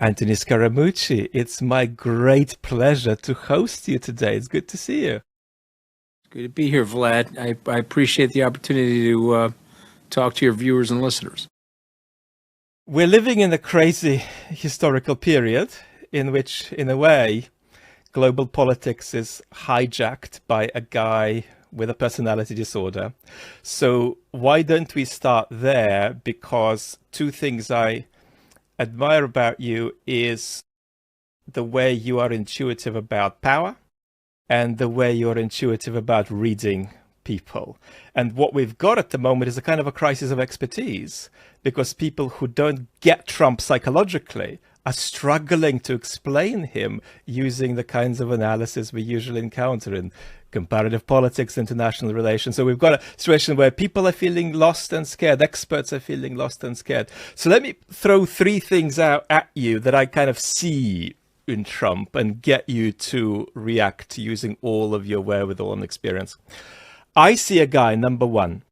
Anthony Scaramucci, it's my great pleasure to host you today. It's good to see you. Good to be here, Vlad. I appreciate the opportunity to talk to your viewers and listeners. We're living in a crazy historical period in which, in a way, global politics is hijacked by a guy with a personality disorder. So why don't we start there? Because two things I admire about you is the way you are intuitive about power and the way you're intuitive about reading people. And what we've got at the moment is a kind of a crisis of expertise, because people who don't get Trump psychologically are struggling to explain him using the kinds of analysis we usually encounter in comparative politics, international relations. So we've got a situation where people are feeling lost and scared, experts are feeling lost and scared. So let me throw three things out at you that I kind of see in Trump and get you to react using all of your wherewithal and experience. I see a guy, number one,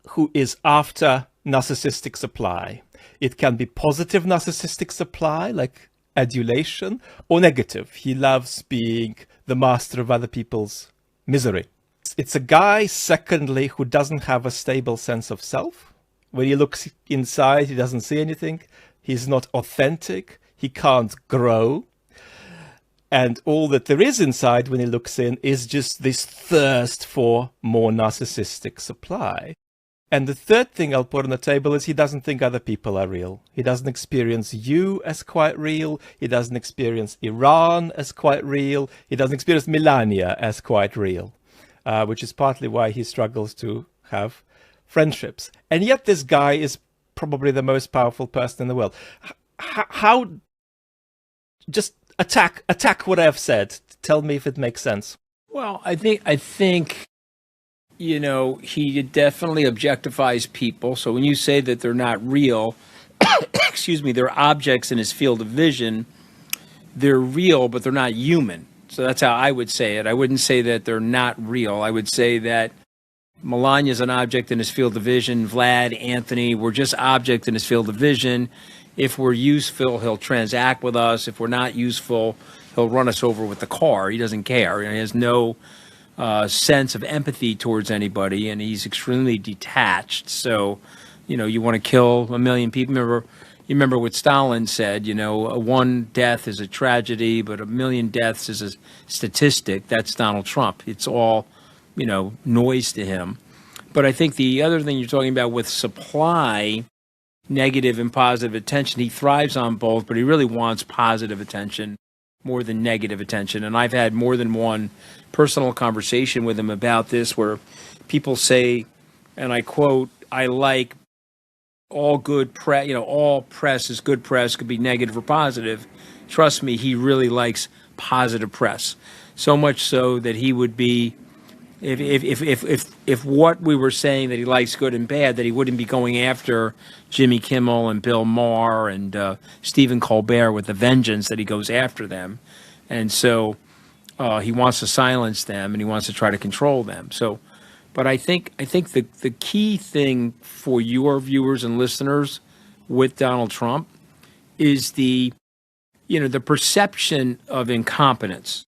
who is after narcissistic supply. It can be positive narcissistic supply, like adulation, or negative. He loves being the master of other people's misery. It's a guy, secondly, who doesn't have a stable sense of self. When he looks inside, he doesn't see anything. He's not authentic. He can't grow. And all that there is inside when he looks in is just this thirst for more narcissistic supply. And the third thing I'll put on the table is he doesn't think other people are real. He doesn't experience you as quite real. He doesn't experience Iran as quite real. He doesn't experience Melania as quite real, which is partly why he struggles to have friendships. And yet this guy is probably the most powerful person in the world. How just attack what I've said. Tell me if it makes sense. Well, I think he definitely objectifies people. So when you say that they're not real, excuse me, they're objects in his field of vision. They're real, but they're not human. So that's how I would say it. I wouldn't say that they're not real. I would say that Melania is an object in his field of vision. Vlad, Anthony, we're just object in his field of vision. If we're useful, he'll transact with us. If we're not useful, he'll run us over with the car. He doesn't care. He has no sense of empathy towards anybody, and he's extremely detached. So, you want to kill a million people. You remember what Stalin said, one death is a tragedy, but a million deaths is a statistic. That's Donald Trump. It's all, noise to him. But I think the other thing you're talking about with supply, negative and positive attention, he thrives on both, but he really wants positive attention more than negative attention. And I've had more than one personal conversation with him about this, where people say, and I quote, I like all good press, all press is good press, could be negative or positive. Trust me, he really likes positive press. So much so that he would be, if what we were saying that he likes good and bad, that he wouldn't be going after Jimmy Kimmel and Bill Maher and Stephen Colbert with the vengeance that he goes after them. And so he wants to silence them and he wants to try to control them. So, but I think the key thing for your viewers and listeners with Donald Trump is the perception of incompetence,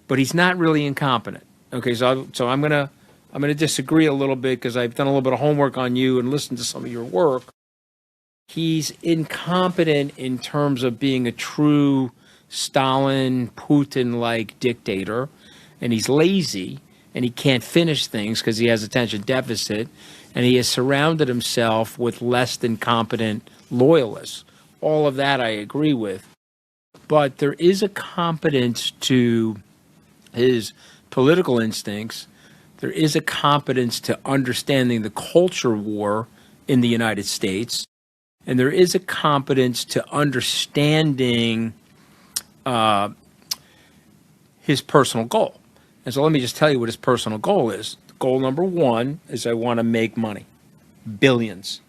but he's not really incompetent. Okay, so I'm gonna disagree a little bit because I've done a little bit of homework on you and listened to some of your work. He's incompetent in terms of being a true Stalin, Putin-like dictator, and he's lazy and he can't finish things because he has attention deficit, and he has surrounded himself with less than competent loyalists. All of that I agree with, but there is a competence to his political instincts. There is a competence to understanding the culture war in the United States, and there is a competence to understanding his personal goal. And so let me just tell you what his personal goal is. Goal number one is I want to make money, billions.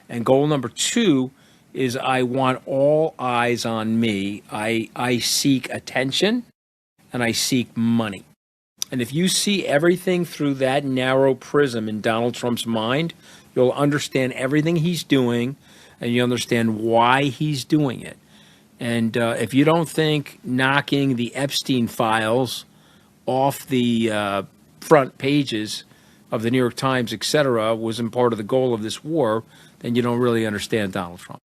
And goal number two is I want all eyes on me. I seek attention and I seek money. And if you see everything through that narrow prism in Donald Trump's mind, you'll understand everything he's doing and you understand why he's doing it. And if you don't think knocking the Epstein files off the front pages of the New York Times, et cetera, wasn't part of the goal of this war, then you don't really understand Donald Trump.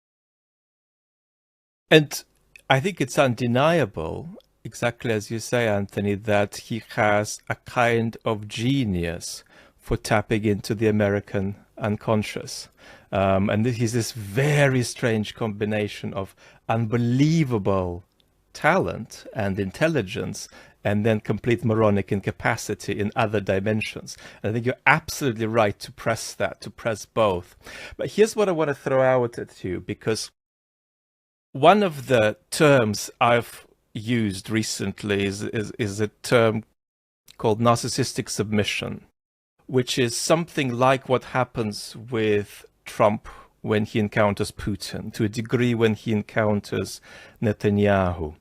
And I think it's undeniable, exactly as you say, Anthony, that he has a kind of genius for tapping into the American unconscious. And he's this very strange combination of unbelievable talent and intelligence, and then complete moronic incapacity in other dimensions. And I think you're absolutely right to press that, to press both. But here's what I want to throw out at you, because one of the terms I've used recently is a term called narcissistic submission, which is something like what happens with Trump when he encounters Putin, to a degree when he encounters Netanyahu.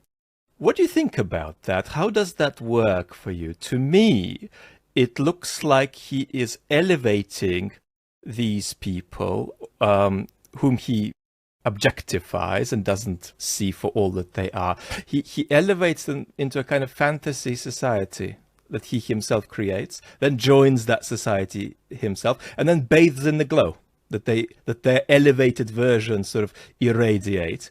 What do you think about that? How does that work for you? To me, it looks like he is elevating these people whom he objectifies and doesn't see for all that they are. He elevates them into a kind of fantasy society that he himself creates, then joins that society himself, and then bathes in the glow that their elevated versions sort of irradiate,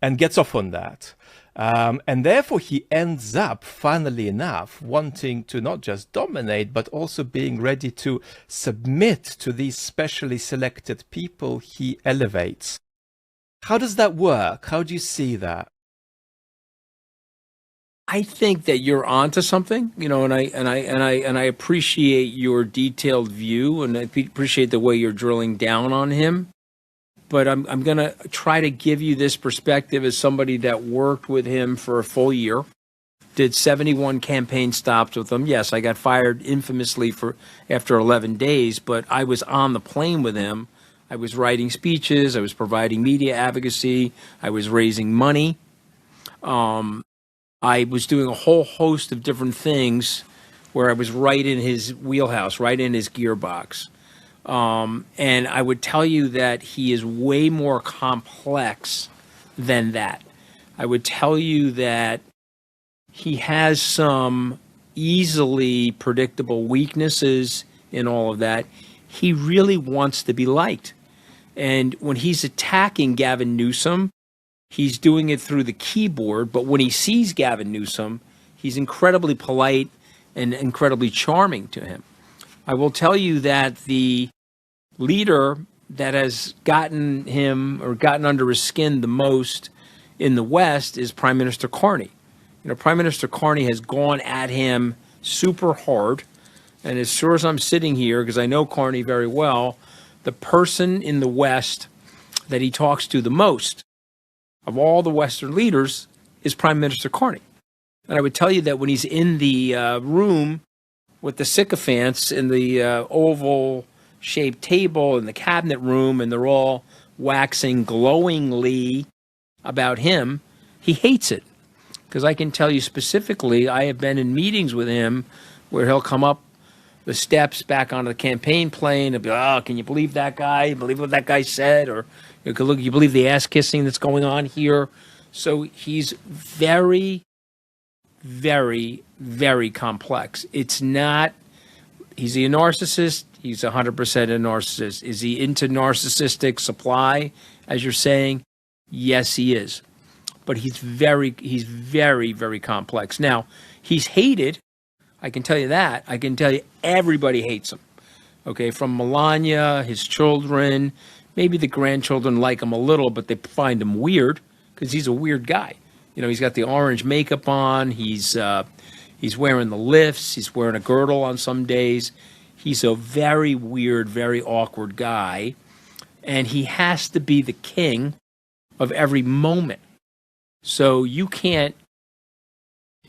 and gets off on that. And therefore he ends up, funnily enough, wanting to not just dominate, but also being ready to submit to these specially selected people he elevates. How does that work? How do you see that? I think that you're onto something, and I appreciate your detailed view, and I appreciate the way you're drilling down on him. But I'm going to try to give you this perspective as somebody that worked with him for a full year, did 71 campaign stops with him. Yes, I got fired infamously after 11 days, but I was on the plane with him. I was writing speeches. I was providing media advocacy. I was raising money. I was doing a whole host of different things where I was right in his wheelhouse, right in his gearbox. And I would tell you that he is way more complex than that. I would tell you that he has some easily predictable weaknesses in all of that. He really wants to be liked. And when he's attacking Gavin Newsom, he's doing it through the keyboard. But when he sees Gavin Newsom, he's incredibly polite and incredibly charming to him. I will tell you that the leader that has gotten him or gotten under his skin the most in the West is Prime Minister Carney. Prime Minister Carney has gone at him super hard. And as sure as I'm sitting here, because I know Carney very well, the person in the West that he talks to the most of all the Western leaders is Prime Minister Carney. And I would tell you that when he's in the room with the sycophants in the oval-shaped table in the cabinet room, and they're all waxing glowingly about him, he hates it. Because I can tell you specifically, I have been in meetings with him where he'll come up the steps back onto the campaign plane and be, oh, can you believe that guy? Believe what that guy said? Or you believe the ass kissing that's going on here? So he's very, very, very complex. It's not, he's a narcissist. He's 100% a narcissist. Is he into narcissistic supply, as you're saying? Yes, he is. But he's very, very complex. Now, he's hated. I can tell you that. I can tell you everybody hates him. Okay, from Melania, his children, maybe the grandchildren like him a little, but they find him weird because he's a weird guy. He's got the orange makeup on. He's wearing the lifts. He's wearing a girdle on some days. He's a very weird, very awkward guy. And he has to be the king of every moment. So you can't,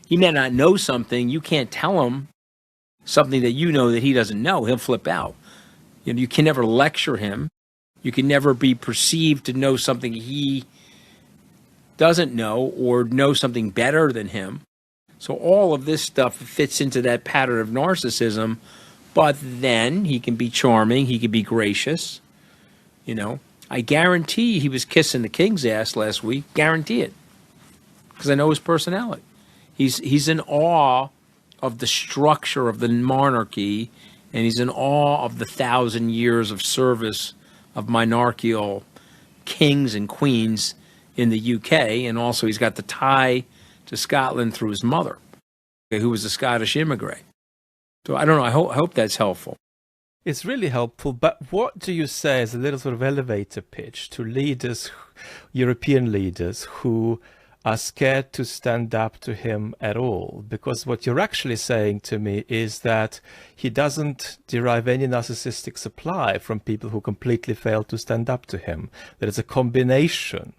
he may not know something. You can't tell him something that you know that he doesn't know. He'll flip out. You can never lecture him. You can never be perceived to know something he doesn't know or know something better than him. So all of this stuff fits into that pattern of narcissism. But then he can be charming. He can be gracious. I guarantee he was kissing the king's ass last week. Guarantee it. because I know his personality. He's in awe of the structure of the monarchy, and he's in awe of the 1,000 years of service of monarchical kings and queens in the UK, and also he's got the tie to Scotland through his mother, who was a Scottish immigrant. So I don't know. I hope that's helpful. It's really helpful, but what do you say as a little sort of elevator pitch to leaders, European leaders, who are scared to stand up to him at all? Because what you're actually saying to me is that he doesn't derive any narcissistic supply from people who completely fail to stand up to him. There is a combination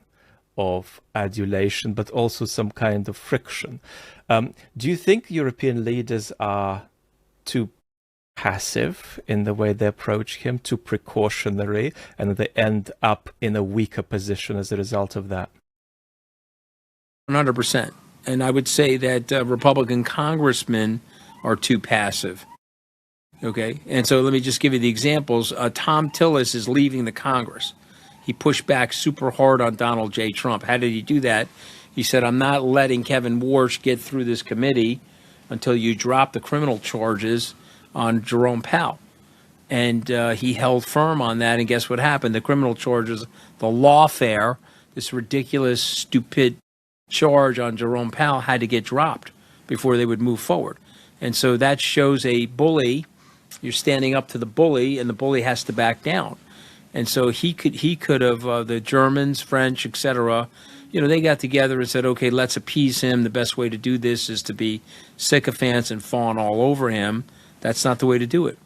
of adulation, but also some kind of friction. Do you think European leaders are too passive in the way they approach him, too precautionary, and they end up in a weaker position as a result of that? 100%. And I would say that Republican congressmen are too passive. Okay. And so let me just give you the examples. Tom Tillis is leaving the Congress. He pushed back super hard on Donald J. Trump. How did he do that? He said, I'm not letting Kevin Warsh get through this committee until you drop the criminal charges on Jerome Powell. And he held firm on that. And guess what happened? The criminal charges, the lawfare, this ridiculous, stupid charge on Jerome Powell had to get dropped before they would move forward. And so that shows a bully. You're standing up to the bully, and the bully has to back down. And so he could have, the Germans, French, etc., they got together and said, okay, let's appease him. The best way to do this is to be sycophants and fawn all over him. That's not the way to do it.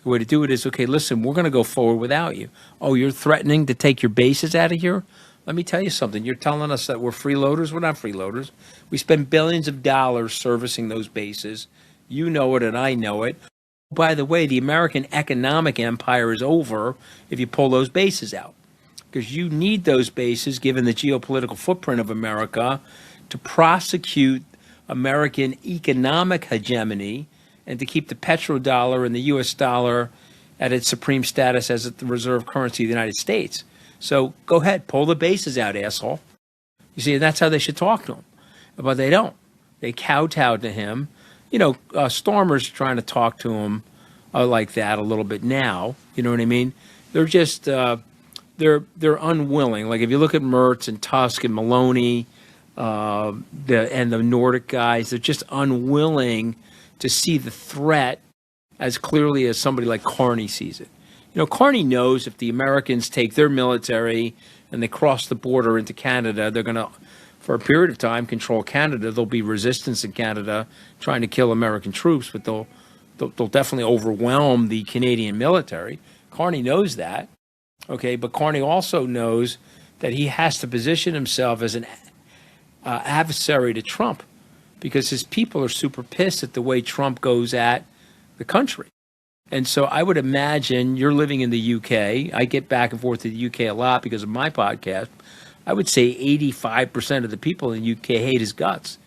The way to do it is, okay, listen, we're going to go forward without you. Oh, you're threatening to take your bases out of here? Let me tell you something. You're telling us that we're freeloaders? We're not freeloaders. We spend billions of dollars servicing those bases. You know it and I know it. By the way, the American economic empire is over if you pull those bases out, because you need those bases, given the geopolitical footprint of America, to prosecute American economic hegemony and to keep the petrodollar and the U.S. dollar at its supreme status as the reserve currency of the United States. So go ahead, pull the bases out, asshole. You see, that's how they should talk to him. But they don't. They kowtow to him. Stormer's trying to talk to him like that a little bit now. You know what I mean? They're just they're unwilling. Like if you look at Mertz and Tusk and Maloney, the Nordic guys, they're just unwilling to see the threat as clearly as somebody like Carney sees it. Carney knows if the Americans take their military and they cross the border into Canada, they're going to, for a period of time, control Canada. There'll be resistance in Canada trying to kill American troops, but they'll definitely overwhelm the Canadian military. Carney knows that, okay? But Carney also knows that he has to position himself as an adversary to Trump, because his people are super pissed at the way Trump goes at the country. And so I would imagine you're living in the UK. I get back and forth to the UK a lot because of my podcast. I would say 85% of the people in the UK hate his guts.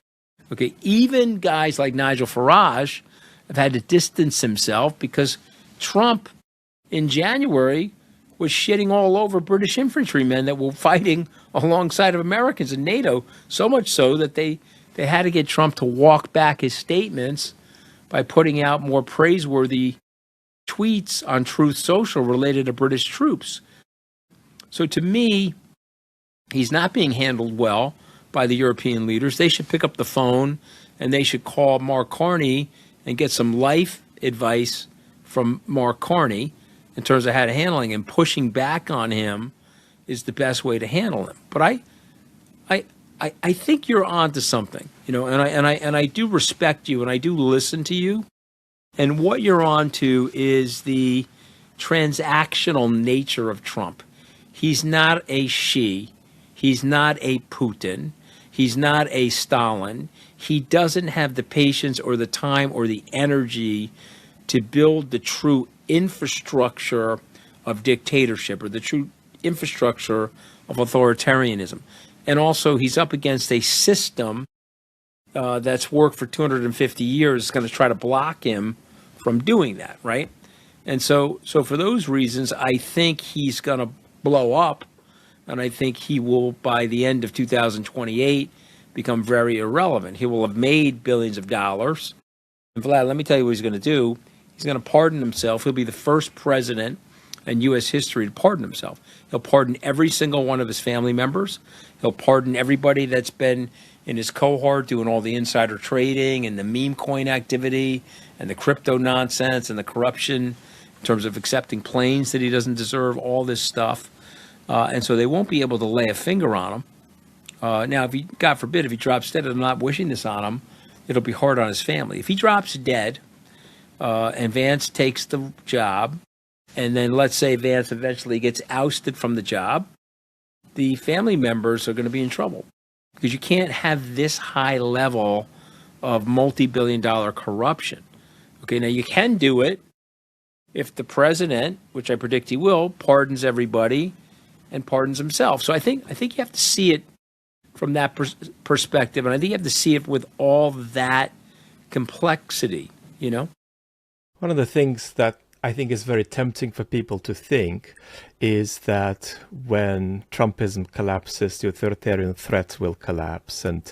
Okay, even guys like Nigel Farage have had to distance himself because Trump in January was shitting all over British infantrymen that were fighting alongside of Americans in NATO, so much so that they had to get Trump to walk back his statements by putting out more praiseworthy tweets on Truth Social related to British troops. So to me, he's not being handled well by the European leaders. They should pick up the phone and they should call Mark Carney and get some life advice from Mark Carney in terms of how to handle him. And pushing back on him is the best way to handle him. But I think you're onto something, and I do respect you and I do listen to you. And what you're on to is the transactional nature of Trump. He's not a Xi. He's not a Putin. He's not a Stalin. He doesn't have the patience or the time or the energy to build the true infrastructure of dictatorship or the true infrastructure of authoritarianism. And also, he's up against a system that's worked for 250 years. Is going to try to block him from doing that, right? And so for those reasons, I think he's going to blow up, and I think he will, by the end of 2028, become very irrelevant. He will have made billions of dollars. And Vlad, let me tell you what he's going to do. He's going to pardon himself. He'll be the first president in U.S. history to pardon himself. He'll pardon every single one of his family members. He'll pardon everybody that's been in his cohort doing all the insider trading and the meme coin activity and the crypto nonsense and the corruption in terms of accepting planes that he doesn't deserve, all this stuff. And so they won't be able to lay a finger on him. Now, if he, God forbid, if he drops dead, I'm not wishing this on him, it'll be hard on his family. If he drops dead and Vance takes the job, and then let's say Vance eventually gets ousted from the job, the family members are going to be in trouble because you can't have this high level of multi-billion-dollar corruption. Okay, now you can do it if the president, which I predict he will, pardons everybody and pardons himself. So I think you have to see it from that perspective, and I think you have to see it with all that complexity, you know? One of the things that I think is very tempting for people to think is that when Trumpism collapses, the authoritarian threat will collapse. And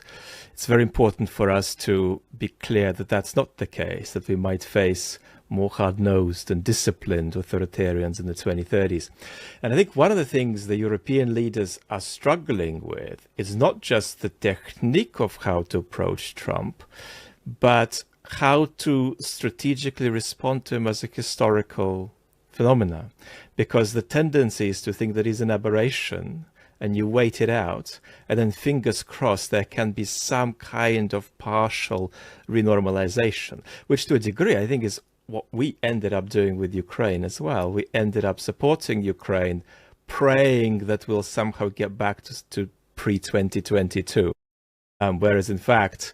it's very important for us to be clear that that's not the case, that we might face more hard-nosed and disciplined authoritarians in the 2030s. And I think one of the things the European leaders are struggling with is not just the technique of how to approach Trump, but how to strategically respond to him as a historical phenomena. Because the tendency is to think that he's an aberration and you wait it out, and then fingers crossed there can be some kind of partial renormalization, which to a degree I think is what we ended up doing with Ukraine as well. We ended up supporting Ukraine, praying that we'll somehow get back to pre-2022. Whereas in fact,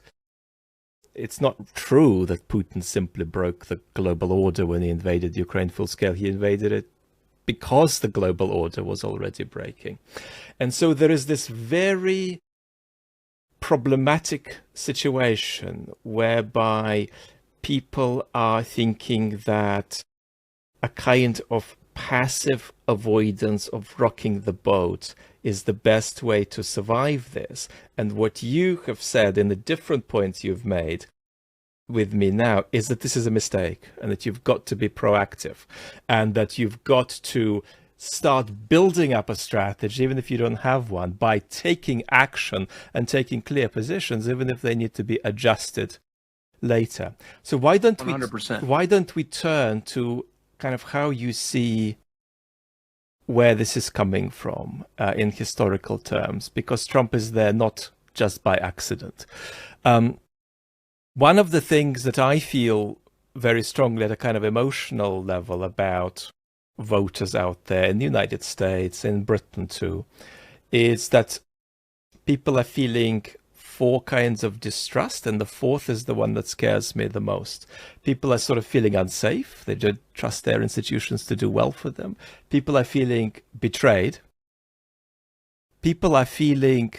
it's not true that Putin simply broke the global order when he invaded Ukraine full scale. He invaded it because the global order was already breaking. And so there is this very problematic situation whereby people are thinking that a kind of passive avoidance of rocking the boat is the best way to survive this. And what you have said in the different points you've made with me now is that this is a mistake and that you've got to be proactive and that you've got to start building up a strategy, even if you don't have one, by taking action and taking clear positions, even if they need to be adjusted later. So why don't 100%. we turn to kind of how you see where this is coming from in historical terms, because Trump is there not just by accident. One of the things that I feel very strongly at a kind of emotional level about voters out there in the United States, in Britain too, is that people are feeling four kinds of distrust, and the fourth is the one that scares me the most. People are sort of feeling unsafe. They don't trust their institutions to do well for them. People are feeling betrayed. People are feeling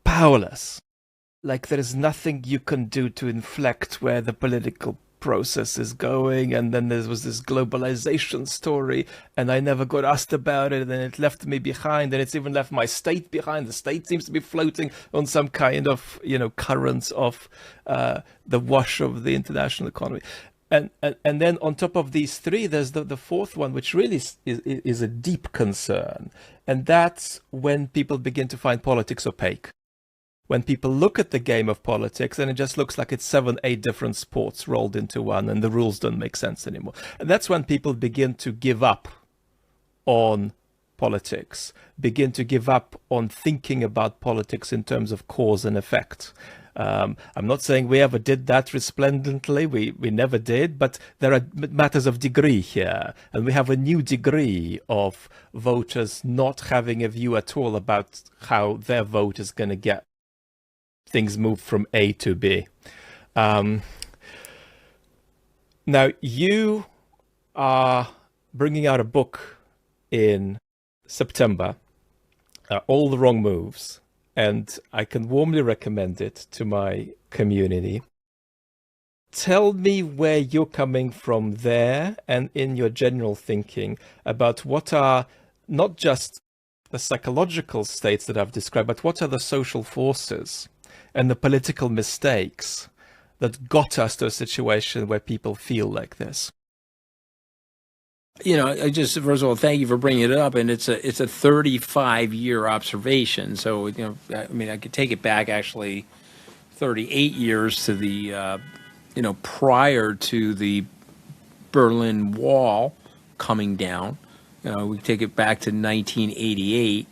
powerless. Like there is nothing you can do to inflect where the political process is going. And then there was this globalization story and I never got asked about it, and it left me behind, and it's even left my state behind. The state seems to be floating on some kind of, currents of the wash of the international economy. And then on top of these three, there's the fourth one, which really is a deep concern. And that's when people begin to find politics opaque. When people look at the game of politics and it just looks like it's 7, 8 different sports rolled into one and the rules don't make sense anymore. And that's when people begin to give up on politics, begin to give up on thinking about politics in terms of cause and effect. I'm not saying we ever did that resplendently. We never did, but there are matters of degree here. And we have a new degree of voters not having a view at all about how their vote is going to get things moved from A to B. Now, you are bringing out a book in September, All the Wrong Moves, and I can warmly recommend it to my community. Tell me where you're coming from there and in your general thinking about what are not just the psychological states that I've described, but what are the social forces and the political mistakes that got us to a situation where people feel like this? I just, first of all, thank you for bringing it up, and it's a 35-year observation. So I mean, I could take it back actually 38 years to the prior to the Berlin Wall coming down. We take it back to 1988,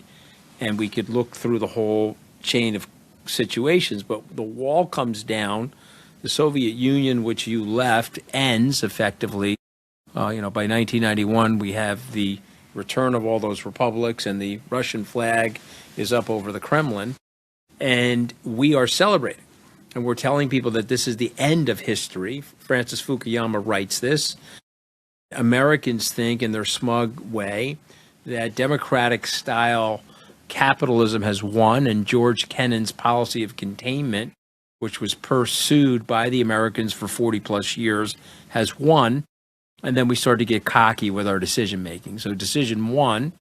and we could look through the whole chain of situations. But the wall comes down, the Soviet Union, which you left, ends effectively. By 1991, we have the return of all those republics, and the Russian flag is up over the Kremlin, and we are celebrating. And we're telling people that this is the end of history. Francis Fukuyama writes this. Americans think in their smug way that democratic-style capitalism has won, and George Kennan's policy of containment, which was pursued by the Americans for 40-plus years, has won. And then we started to get cocky with our decision-making. So decision one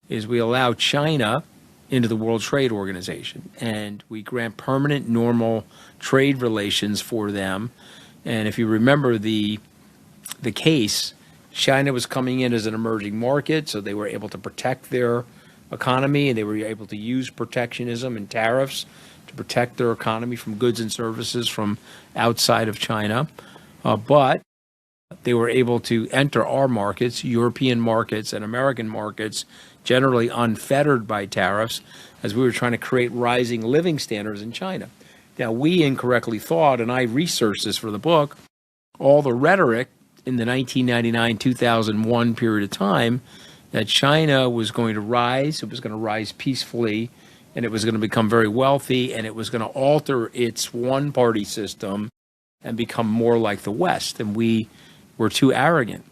is we allow China into the World Trade Organization, and we grant permanent normal trade relations for them. And if you remember the case, China was coming in as an emerging market, so they were able to protect their economy, and they were able to use protectionism and tariffs to protect their economy from goods and services from outside of China. But they were able to enter our markets, European markets and American markets, generally unfettered by tariffs, as we were trying to create rising living standards in China. Now, we incorrectly thought, and I researched this for the book, all the rhetoric in the 1999-2001 period of time that China was going to rise, it was going to rise peacefully, and it was going to become very wealthy, and it was going to alter its one-party system and become more like the West. And we were too arrogant.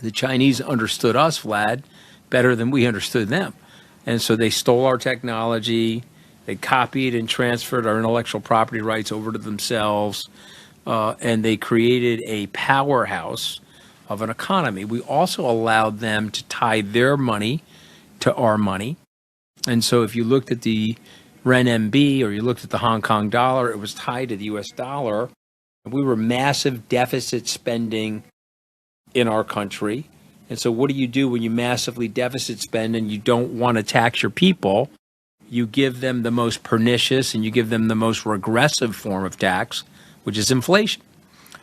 The Chinese understood us, Vlad, better than we understood them. And so they stole our technology, they copied and transferred our intellectual property rights over to themselves, and they created a powerhouse of an economy. We also allowed them to tie their money to our money. And so if you looked at the renminbi or you looked at the Hong Kong dollar, it was tied to the US dollar. We were massive deficit spending in our country. And so what do you do when you massively deficit spend and you don't want to tax your people? You give them the most pernicious and you give them the most regressive form of tax, which is inflation.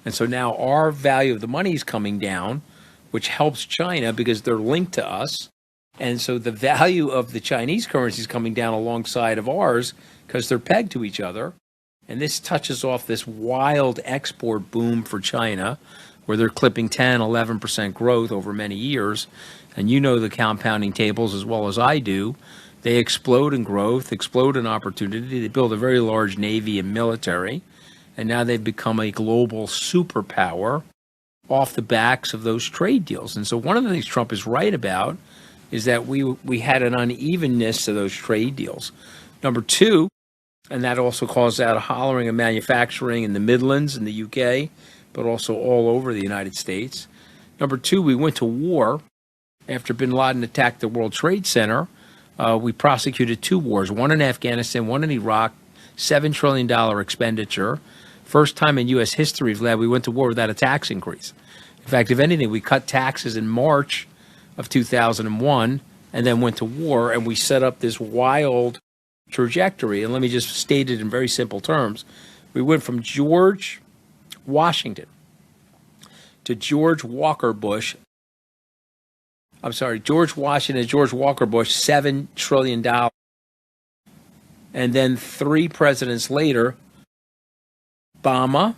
And so now our value of the money is coming down, which helps China because they're linked to us. And so the value of the Chinese currency is coming down alongside of ours because they're pegged to each other. And this touches off this wild export boom for China, where they're clipping 10, 11% growth over many years. And you know the compounding tables as well as I do. They explode in growth, explode in opportunity. They build a very large navy and military. And now they've become a global superpower off the backs of those trade deals. And so one of the things Trump is right about is that we had an unevenness to those trade deals. Number two, and that also caused out a hollering of manufacturing in the Midlands in the UK, but also all over the United States. Number two, we went to war after bin Laden attacked the World Trade Center. We prosecuted two wars, one in Afghanistan, one in Iraq, $7 trillion expenditure. First time in U.S. history, Vlad, we went to war without a tax increase. In fact, if anything, we cut taxes in March of 2001 and then went to war, and we set up this wild trajectory. And let me just state it in very simple terms. We went from George Washington to George Walker Bush. George Washington, George Walker Bush, $7 trillion. And then 3 presidents later, Obama,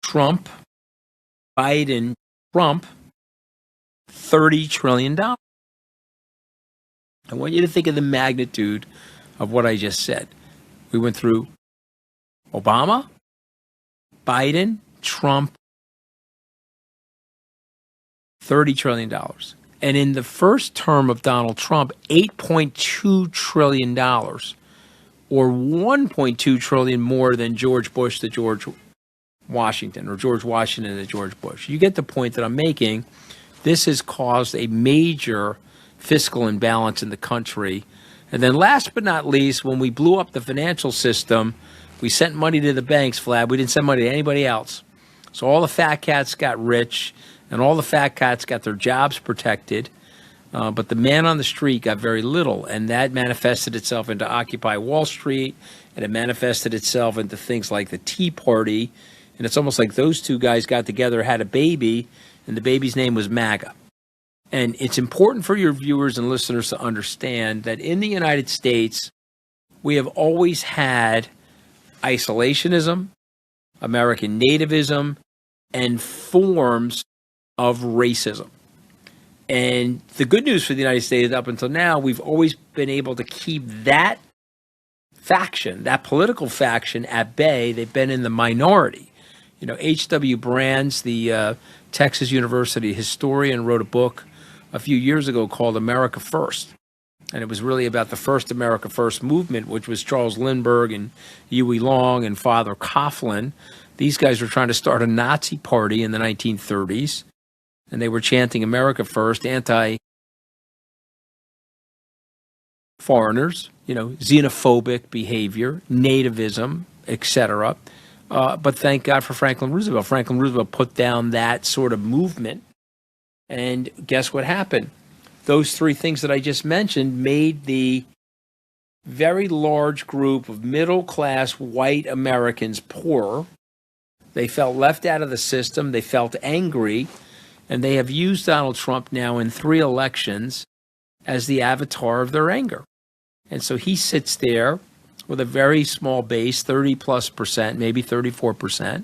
Trump, Biden, Trump, $30 trillion. I want you to think of the magnitude of what I just said. We went through Obama, Biden, Trump, $30 trillion. And in the first term of Donald Trump, $8.2 trillion, or $1.2 trillion more than George Bush to George Washington, or George Washington to George Bush. You get the point that I'm making. This has caused a major fiscal imbalance in the country. And then last but not least, when we blew up the financial system, we sent money to the banks, Vlad. We didn't send money to anybody else. So all the fat cats got rich, and all the fat cats got their jobs protected. But the man on the street got very little, and that manifested itself into Occupy Wall Street, and it manifested itself into things like the Tea Party. And it's almost like those two guys got together, had a baby, and the baby's name was MAGA. And it's important for your viewers and listeners to understand that in the United States, we have always had isolationism, American nativism, and forms of racism. And the good news for the United States up until now, we've always been able to keep that faction, that political faction at bay. They've been in the minority. You know, H.W. Brands, the Texas University historian, wrote a book a few years ago called America First. And it was really about the first America First movement, which was Charles Lindbergh and Huey Long and Father Coughlin. These guys were trying to start a Nazi party in the 1930s. And they were chanting America First, anti-foreigners, you know, xenophobic behavior, nativism, etc. But thank God for Franklin Roosevelt. Franklin Roosevelt put down that sort of movement. And guess what happened? Those three things that I just mentioned made the very large group of middle-class white Americans poorer. They felt left out of the system. They felt angry. And they have used Donald Trump now in 3 elections as the avatar of their anger. And so he sits there with a very small base, 30+%, maybe 34%.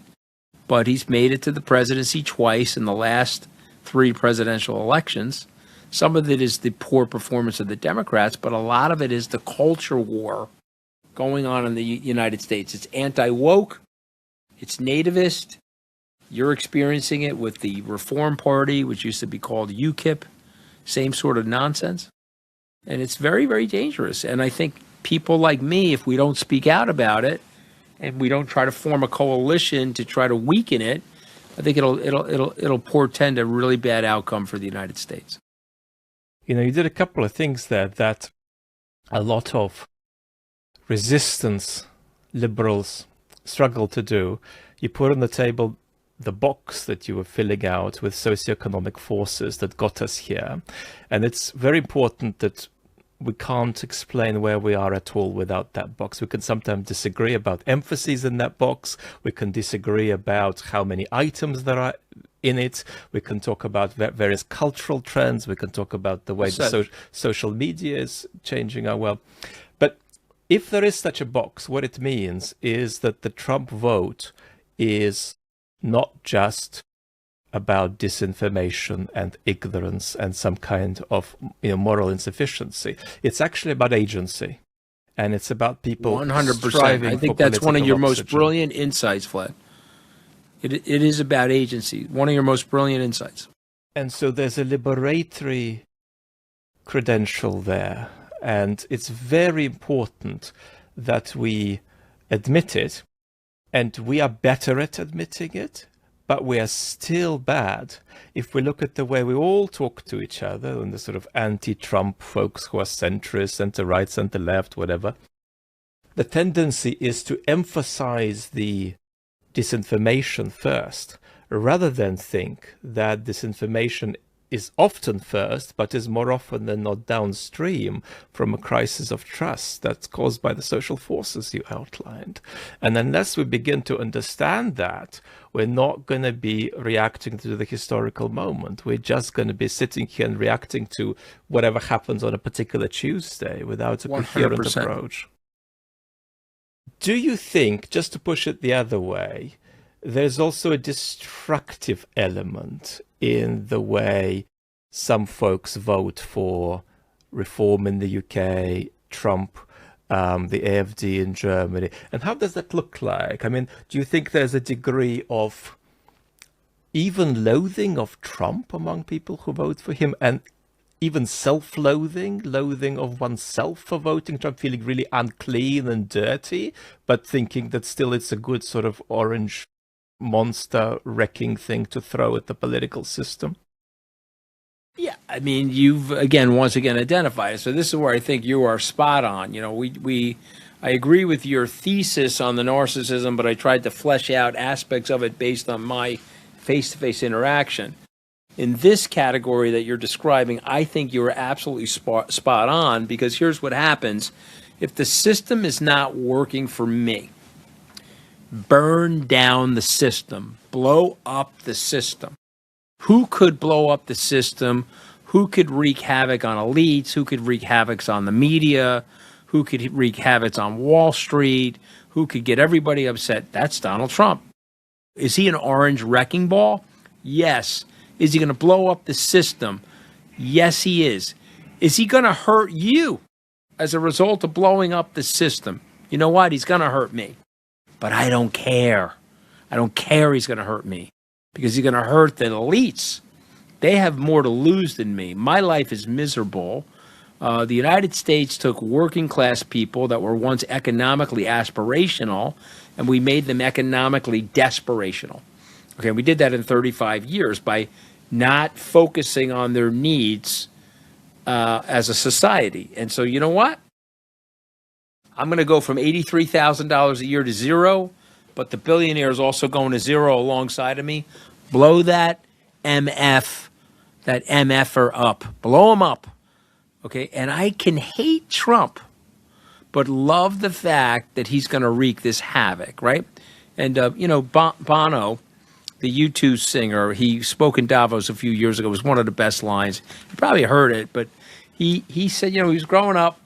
But he's made it to the presidency twice in the last 3 presidential elections. Some of it is the poor performance of the Democrats, but a lot of it is the culture war going on in the United States. It's anti-woke, it's nativist. You're experiencing it with the Reform Party, which used to be called UKIP, same sort of nonsense. And it's very, very dangerous. And I think people like me, if we don't speak out about it and we don't try to form a coalition to try to weaken it, I think it'll portend a really bad outcome for the United States. You know, you did a couple of things there that a lot of resistance liberals struggle to do. You put on the table the box that you were filling out with socioeconomic forces that got us here. And it's very important that we can't explain where we are at all without that box. We can sometimes disagree about emphases in that box. We can disagree about how many items there are in it. We can talk about various cultural trends. We can talk about the way the social media is changing our world. But if there is such a box, what it means is that the Trump vote is not just about disinformation and ignorance and some kind of moral insufficiency. It's actually about agency. And it's about people 100%. I think that's one of your most brilliant insights, Vlad. It is about agency. One of your most brilliant insights. And so there's a liberatory credential there. And it's very important that we admit it. And we are better at admitting it, but we are still bad. If we look at the way we all talk to each other and the sort of anti-Trump folks who are centrist, center-right, center-left, whatever, the tendency is to emphasize the disinformation first, rather than think that disinformation is often first, but is more often than not downstream from a crisis of trust that's caused by the social forces you outlined. And unless we begin to understand that, we're not going to be reacting to the historical moment. We're just going to be sitting here and reacting to whatever happens on a particular Tuesday without a 100%. Coherent approach. Do you think, just to push it the other way, there's also a destructive element in the way some folks vote for reform in the UK, Trump, the AfD in Germany? And how does that look like? I mean, do you think there's a degree of even loathing of Trump among people who vote for him, and even self-loathing, loathing of oneself for voting Trump, feeling really unclean and dirty, but thinking that still it's a good sort of orange monster wrecking thing to throw at the political system? Yeah, I mean, you've once again identified it. So this is where I think you are spot on. I agree with your thesis on the narcissism, but I tried to flesh out aspects of it based on my face-to-face interaction. In this category that you're describing, I think you're absolutely spot on, because here's what happens. If the system is not working for me, burn down the system, blow up the system. Who could blow up the system? Who could wreak havoc on elites? Who could wreak havoc on the media? Who could wreak havoc on Wall Street? Who could get everybody upset? That's Donald Trump. Is he an orange wrecking ball? Yes. Is he going to blow up the system? Yes, he is. Is he going to hurt you as a result of blowing up the system? You know what? He's going to hurt me. But I don't care. I don't care he's going to hurt me, because he's going to hurt the elites. They have more to lose than me. My life is miserable. The United States took working class people that were once economically aspirational, and we made them economically desperational. Okay, we did that in 35 years by not focusing on their needs as a society. And so, you know what? I'm going to go from $83,000 a year to zero, but the billionaire is also going to zero alongside of me. Blow that MFer up. Blow him up. Okay, and I can hate Trump, but love the fact that he's going to wreak this havoc, right? And, Bono, the U2 singer, he spoke in Davos a few years ago. It was one of the best lines. You probably heard it, but he said, he was growing up.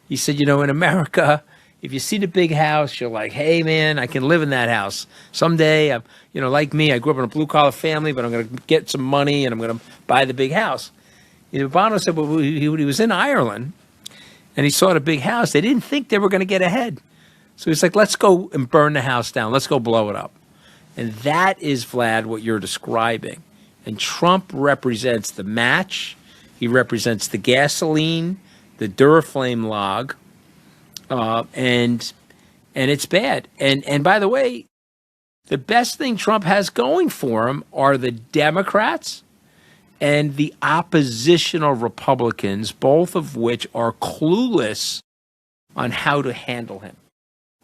He said, in America, if you see the big house, you're like, hey, man, I can live in that house. Someday, like me, I grew up in a blue-collar family, but I'm going to get some money and I'm going to buy the big house. Bono said, well, he was in Ireland and he saw the big house. They didn't think they were going to get ahead. So he's like, let's go and burn the house down. Let's go blow it up. And that is, Vlad, what you're describing. And Trump represents the match. He represents the gasoline, the Duraflame log, and it's bad. And by the way, the best thing Trump has going for him are the Democrats and the oppositional Republicans, both of which are clueless on how to handle him.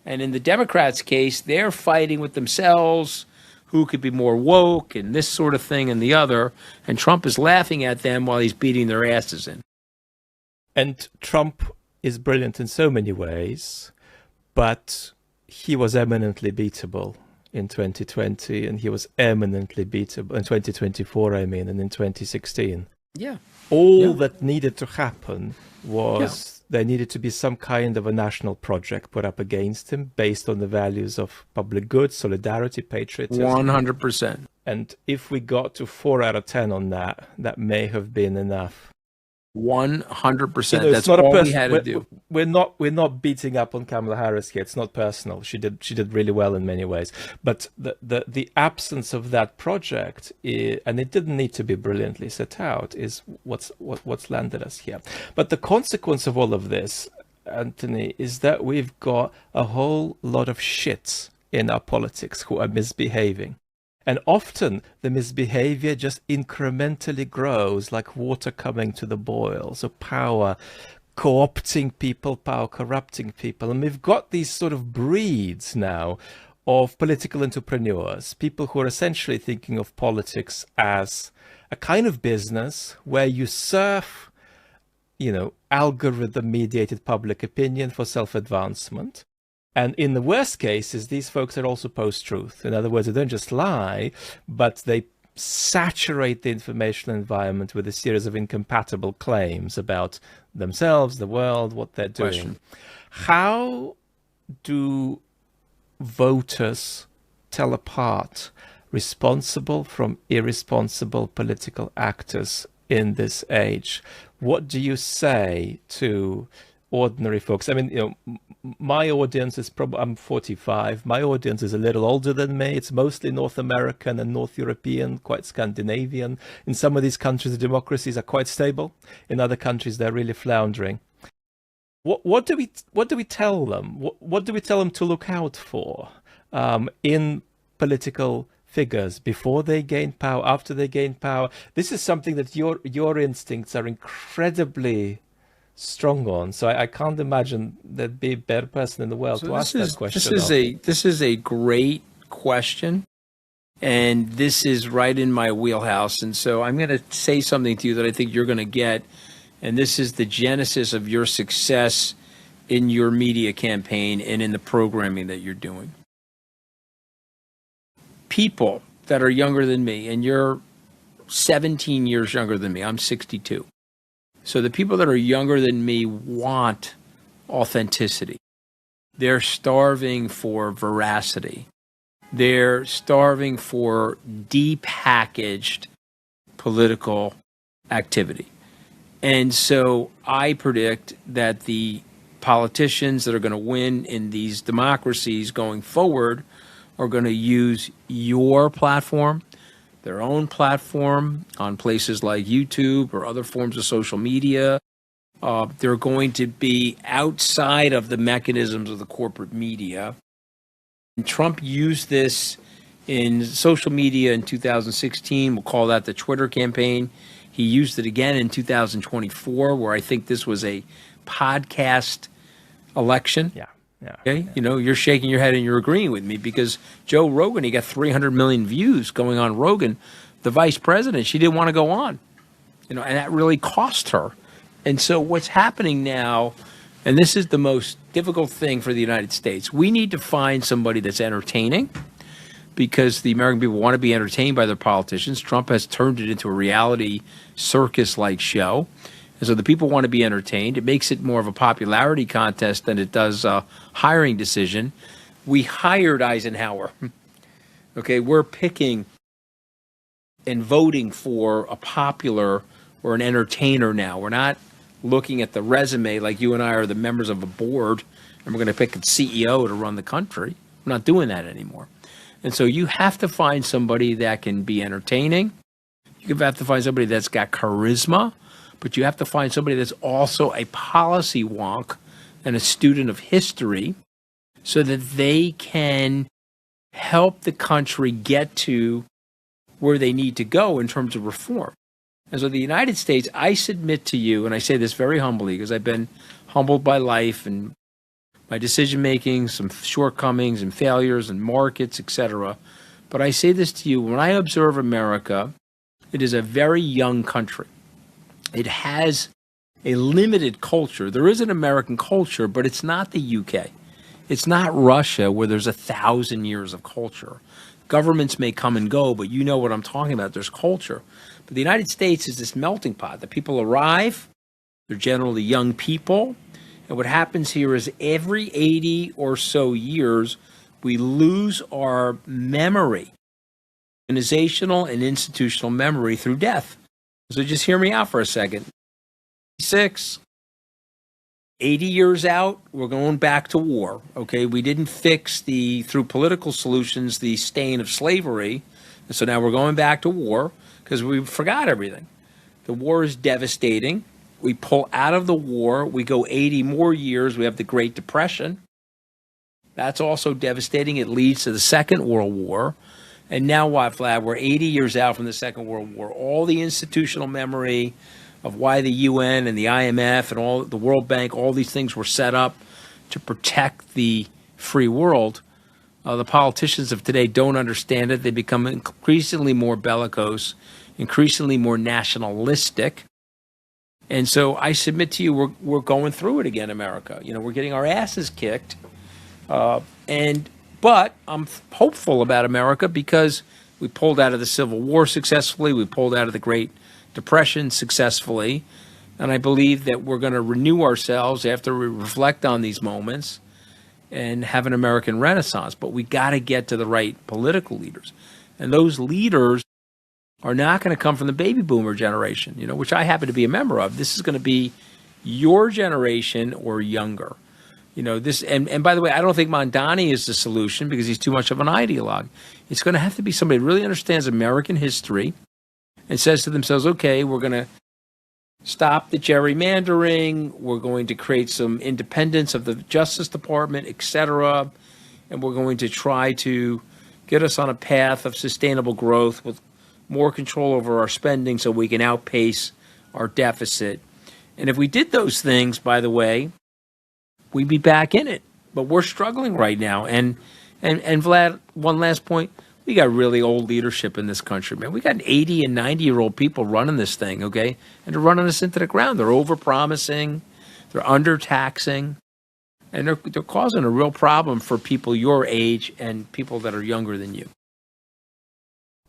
And in the Democrats' case, they're fighting with themselves, who could be more woke and this sort of thing and the other. And Trump is laughing at them while he's beating their asses in. And Trump is brilliant in so many ways, but he was eminently beatable in 2020, and he was eminently beatable in 2024, and in 2016. Yeah. All that needed to happen was there needed to be some kind of a national project put up against him based on the values of public good, solidarity, patriotism. 100%. And if we got to 4 out of 10 on that, that may have been enough. 100%. That's all we had to do. We're not beating up on Kamala Harris here. It's not personal. She did really well in many ways. But the absence of that project, and it didn't need to be brilliantly set out, is what's landed us here. But the consequence of all of this, Anthony, is that we've got a whole lot of shits in our politics who are misbehaving. And often the misbehavior just incrementally grows like water coming to the boil. So power co-opting people, power corrupting people. And we've got these sort of breeds now of political entrepreneurs, people who are essentially thinking of politics as a kind of business where you surf, algorithm-mediated public opinion for self-advancement. And in the worst cases, these folks are also post-truth. In other words, they don't just lie, but they saturate the information environment with a series of incompatible claims about themselves, the world, what they're doing. How do voters tell apart responsible from irresponsible political actors in this age? What do you say to ordinary folks? My audience is probably, I'm 45. My audience is a little older than me. It's mostly North American and North European, quite Scandinavian. In some of these countries, the democracies are quite stable. In other countries, they're really floundering. What do we tell them? What do we tell them to look out for in political figures before they gain power, after they gain power. This is something that your instincts are incredibly strong on. So I can't imagine there'd be a better person in the world So to ask that question this is a great question, and this is right in my wheelhouse. And so I'm going to say something to you that I think you're going to get, and this is the genesis of your success in your media campaign and in the programming that you're doing. People that are younger than me, and you're 17 years younger than me, I'm 62. So the people that are younger than me want authenticity. They're starving for veracity. They're starving for depackaged political activity. And so I predict that the politicians that are going to win in these democracies going forward are going to use your platform, their own platform on places like YouTube or other forms of social media. They're going to be outside of the mechanisms of the corporate media. And Trump used this in social media in 2016. We'll call that the Twitter campaign. He used it again in 2024, where I think this was a podcast election. Yeah. Okay. Yeah. You know, you're shaking your head and you're agreeing with me because Joe Rogan, he got 300 million views going on Rogan. The vice president, she didn't want to go on, you know, and that really cost her. And so what's happening now, and this is the most difficult thing for the United States, we need to find somebody that's entertaining because the American people want to be entertained by their politicians. Trump has turned it into a reality circus-like show. And so the people want to be entertained. It makes it more of a popularity contest than it does a hiring decision. We hired Eisenhower. Okay, we're picking and voting for a popular or an entertainer now. We're not looking at the resume like you and I are the members of a board and we're going to pick a CEO to run the country. We're not doing that anymore. And so you have to find somebody that can be entertaining. You have to find somebody that's got charisma. But you have to find somebody that's also a policy wonk and a student of history so that they can help the country get to where they need to go in terms of reform. And so the United States, I submit to you, and I say this very humbly because I've been humbled by life and my decision-making, some shortcomings and failures and markets, etc. But I say this to you, when I observe America, it is a very young country. It has a limited culture. There is an American culture, but it's not the UK. It's not Russia where there's 1,000 years of culture. Governments may come and go, but you know what I'm talking about. There's culture. But the United States is this melting pot. The people arrive. They're generally young people. And what happens here is every 80 or so years, we lose our memory, organizational and institutional memory through death. So just hear me out for a second. 80 years out, we're going back to war. Okay, we didn't fix through political solutions, the stain of slavery. And so now we're going back to war because we forgot everything. The war is devastating. We pull out of the war. We go 80 more years. We have the Great Depression. That's also devastating. It leads to the Second World War. And now what, Vlad? We're 80 years out from the Second World War. All the institutional memory of why the UN and the IMF and all the World Bank, all these things were set up to protect the free world. The politicians of today don't understand it. They become increasingly more bellicose, increasingly more nationalistic. And so I submit to you, we're going through it again, America. You know, we're getting our asses kicked. But I'm hopeful about America because we pulled out of the Civil War successfully. We pulled out of the Great Depression successfully. And I believe that we're going to renew ourselves after we reflect on these moments and have an American Renaissance. But we got to get to the right political leaders. And those leaders are not going to come from the baby boomer generation, you know, which I happen to be a member of. This is going to be your generation or younger. You know, this, and by the way, I don't think Mondani is the solution because he's too much of an ideologue. It's going to have to be somebody who really understands American history and says to themselves, okay, we're going to stop the gerrymandering, we're going to create some independence of the Justice Department, et cetera, and we're going to try to get us on a path of sustainable growth with more control over our spending so we can outpace our deficit. And if we did those things, by the way, we'd be back in it. But we're struggling right now. And Vlad, one last point. We got really old leadership in this country, man. We got 80 and 90-year-old people running this thing, okay? And they're running us into the ground. They're overpromising. They're undertaxing. And they're causing a real problem for people your age and people that are younger than you.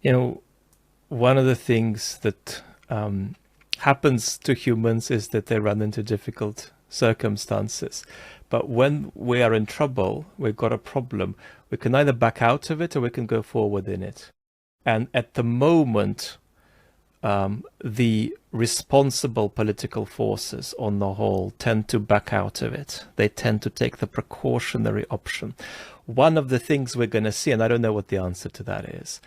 You know, one of the things that happens to humans is that they run into difficult circumstances. But when we are in trouble, we've got a problem, we can either back out of it or we can go forward in it. And at the moment, the responsible political forces on the whole tend to back out of it. They tend to take the precautionary option. One of the things we're going to see, and I don't know what the answer to that is,